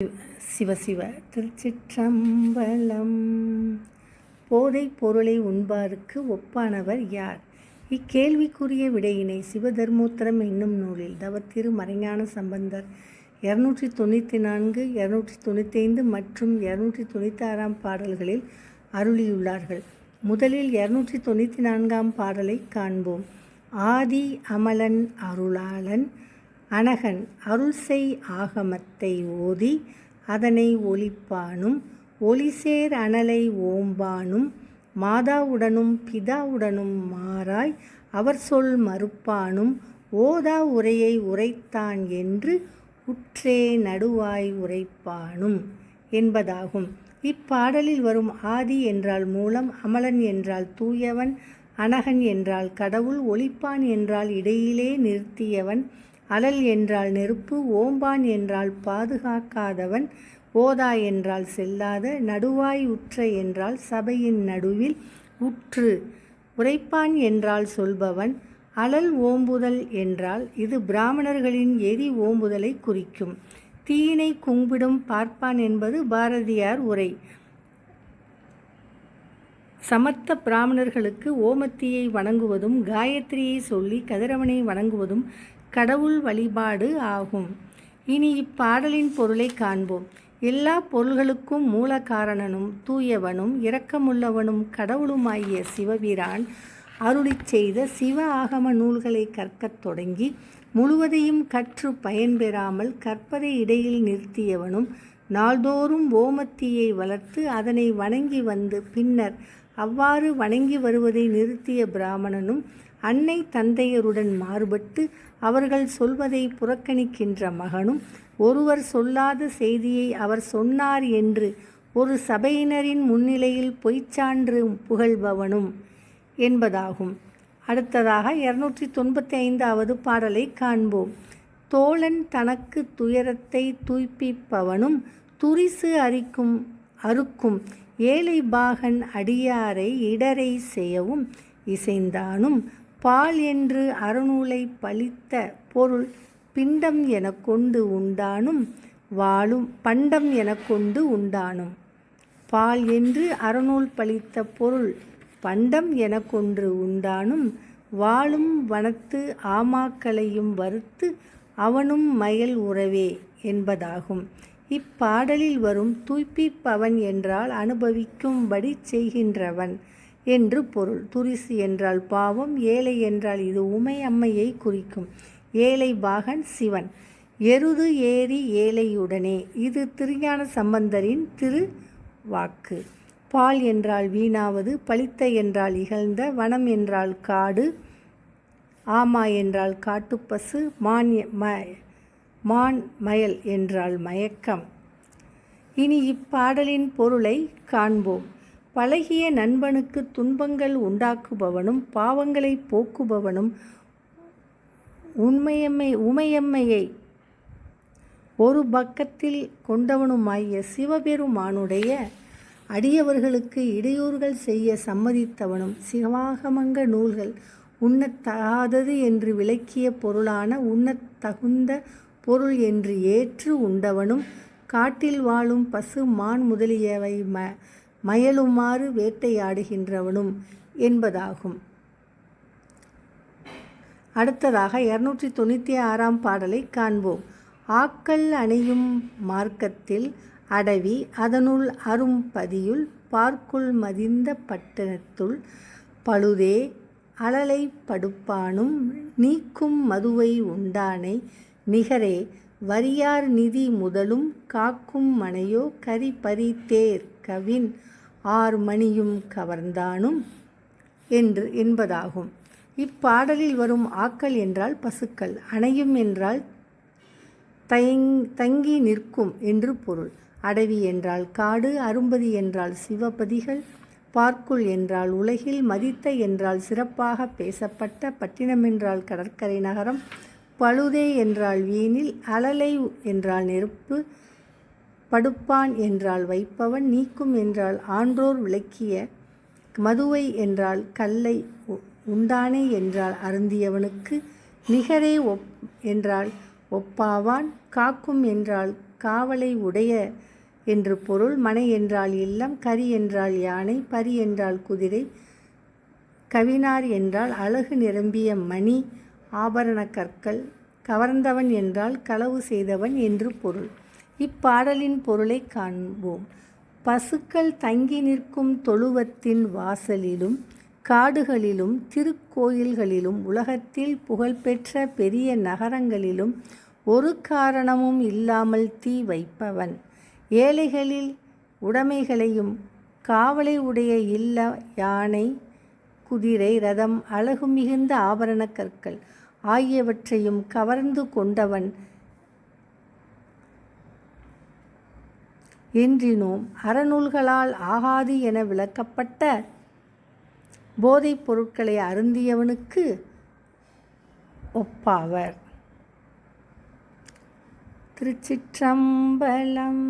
சிவசிவ திருச்சிற்றம்பலம். போதைப் பொருளை உண்பாருக்கு ஒப்பானவர் யார்? இக்கேள்விக்குரிய விடையினை சிவதர்மோத்தரம் என்னும் நூலில் தவத்திரு மறைஞான சம்பந்தர் 294, 295 மற்றும் 296 பாடல்களில் அருளியுள்ளார்கள். முதலில் 294 பாடலை காண்போம். ஆதி அமலன் அருளாளன் அனகன் அருள்செய் ஆகமத்தை ஓதி அதனை ஒலிப்பானும் ஒலிசேர் அனலை ஓம்பானும் மாதாவுடனும் பிதாவுடனும் மாறாய் அவர் சொல் மறுப்பானும் ஓதா உரையை உரைத்தான் என்று உற்றே நடுவாய் உரைப்பானும் என்பதாகும். இப்பாடலில் வரும் ஆதி என்றால் மூலம், அமலன் என்றால் தூயவன், அனகன் என்றால் கடவுள், ஒலிப்பான் என்றால் இடையிலே நிறுத்தியவன், அலல் என்றால் நெருப்பு, ஓம்பான் என்றால் பாதுகாக்காதவன், ஓதா என்றால் செல்லாத, நடுவாய் உற்ற என்றால் சபையின் நடுவில் உற்று, உரைப்பான் என்றால் சொல்பவன், அலல் ஓம்புதல் என்றால் இது பிராமணர்களின் எரி ஓம்புதலை குறிக்கும். தீயினை கும்பிடும் பார்ப்பான் என்பது பாரதியார் உரை. சமர்த்த பிராமணர்களுக்கு ஓமத்தியை வணங்குவதும் காயத்ரியை சொல்லி கதிரவனை வணங்குவதும் கடவுள் வழிபாடு ஆகும். இனி இப்பாடலின் பொருளை காண்போம். எல்லா பொருள்களுக்கும் மூல காரணனும் தூயவனும் இரக்கமுள்ளவனும் கடவுளுமாகிய சிவபிரான் அருளிச் செய்த சிவ ஆகம நூல்களை கற்கத் தொடங்கி முழுவதையும் கற்று பயன்பெறாமல் கற்பதை இடையில் நிறுத்தியவனும், நாள்தோறும் ஓமத்தியை வளர்த்து அதனை வணங்கி வந்து பின்னர் அவ்வாறு வணங்கி வருவதை நிறுத்திய பிராமணனும், அன்னை தந்தையருடன் மாறுபட்டு அவர்கள் சொல்வதை புறக்கணிக்கின்ற மகனும், ஒருவர் சொல்லாத செய்தியை அவர் சொன்னார் என்று ஒரு சபையினரின் முன்னிலையில் பொய்ச்சான்று புகழ்பவனும் என்பதாகும். அடுத்ததாக 295 பாடலை காண்போம். தோழன் தனக்கு துயரத்தை தூய்ப்பிப்பவனும் துரிசு அறுக்கும் ஏழை பாகன் அடியாரை இடரை செய்யவும் இசைந்தானும், பால் என்று அறநூலை பழித்த பொருள் பிண்டம் எனக் கொண்டு உண்டானும் வாழும் பண்டம் எனக் கொண்டு உண்டானும். பால் என்று அறநூல் பழித்த பொருள் பண்டம் எனக் கொண்டு உண்டானும் வாழும் வனத்து ஆமாக்களையும் வறுத்து அவனும் மயல் உறவே என்பதாகும். இப்பாடலில் வரும் தூய்ப்பிப்பவன் என்றால் அனுபவிக்கும்படி செய்கின்றவன் என்று பொருள். துரிசு என்றால் பாவம், ஏழை என்றால் இது உமையம்மையை குறிக்கும். ஏழை பாகன் சிவன். எருது ஏறி ஏழையுடனே இது திருஞான சம்பந்தரின் திரு வாக்கு. பால் என்றால் வீணாவது, பழித்த என்றால் இகழ்ந்த, வனம் என்றால் காடு, ஆமா என்றால் காட்டுப்பசு, மான் மயல் என்றால் மயக்கம். இனி இப்பாடலின் பொருளை காண்போம். பழகிய நண்பனுக்கு துன்பங்கள் உண்டாக்குபவனும் பாவங்களை போக்குபவனும் உமையம்மையை ஒரு பக்கத்தில் கொண்டவனுமாகிய சிவபெருமானுடைய அடியவர்களுக்கு இடையூறுகள் செய்ய சம்மதித்தவனும், சிவாகமங்க நூல்கள் உண்ணத்தகாதது என்று விளக்கிய பொருளான உண்ணத்தகுந்த பொருள் என்று ஏற்று உண்டவனும், காட்டில் வாழும் பசு மான் முதலியவை மயலுமாறு வேட்டையாடுகின்றவனும் என்பதாகும். அடுத்ததாக 296 பாடலை காண்போம். ஆக்கல் அணையும் மார்க்கத்தில் அடவி அதனுள் அரும் பதியுள் பார்க்குள் மதிந்த பட்டணத்துள் பழுதே அலலை படுப்பானும் நீக்கும் மதுவை உண்டானை நிகரே வரியார் நிதி முதலும் காக்கும் மனையோ கரி பரி தேர் கவின் மணியும் கவர்ந்தானும் என்பதாகும். இப்பாடலில் வரும் ஆக்கல் என்றால் பசுக்கள், அணையும் என்றால் தங்கி நிற்கும் என்று பொருள். அடவி என்றால் காடு, அரும்பதி என்றால் சிவபதிகள், பார்க்குள் என்றால் உலகில், மதித்த என்றால் சிறப்பாக பேசப்பட்ட, பட்டினம் என்றால் கடற்கரை நகரம், பழுதே என்றால் வீணில், அலலை என்றால் நெருப்பு, படுப்பான் என்றால் வைப்பவன், நீக்கும் என்றால் ஆன்றோர் விளக்கிய, மதுவை என்றால் கல்லை, உண்டானே என்றால் அருந்தியவனுக்கு, நிகரே என்றால் ஒப்பாவான், காக்கும் என்றால் காவலை உடைய என்று பொருள். மனை என்றால் இல்லம், கரி என்றால் யானை, பரி என்றால் குதிரை, கவினார் என்றால் அழகு நிரம்பிய மணி ஆபரண கற்கள், கவர்ந்தவன் என்றால் களவு செய்தவன் என்று பொருள். இப்பாடலின் பொருளை காண்போம். பசுக்கள் தங்கி நிற்கும் தொழுவத்தின் வாசலிலும் காடுகளிலும் திருக்கோயில்களிலும் உலகத்தில் புகழ்பெற்ற பெரிய நகரங்களிலும் ஒரு காரணமும் இல்லாமல் தீ வைப்பவன், ஏழைகளில் உடைமைகளையும் காவலை உடைய இல்ல, யானை, குதிரை, ரதம், அழகு மிகுந்த ஆபரண கற்கள் ஆகியவற்றையும் கவர்ந்து கொண்டவன் என்றினோம். அறநூல்களால் ஆகாது என விளக்கப்பட்ட போதைப் பொருட்களை அருந்தியவனுக்கு ஒப்பாவர். திருச்சிற்றம்பலம்.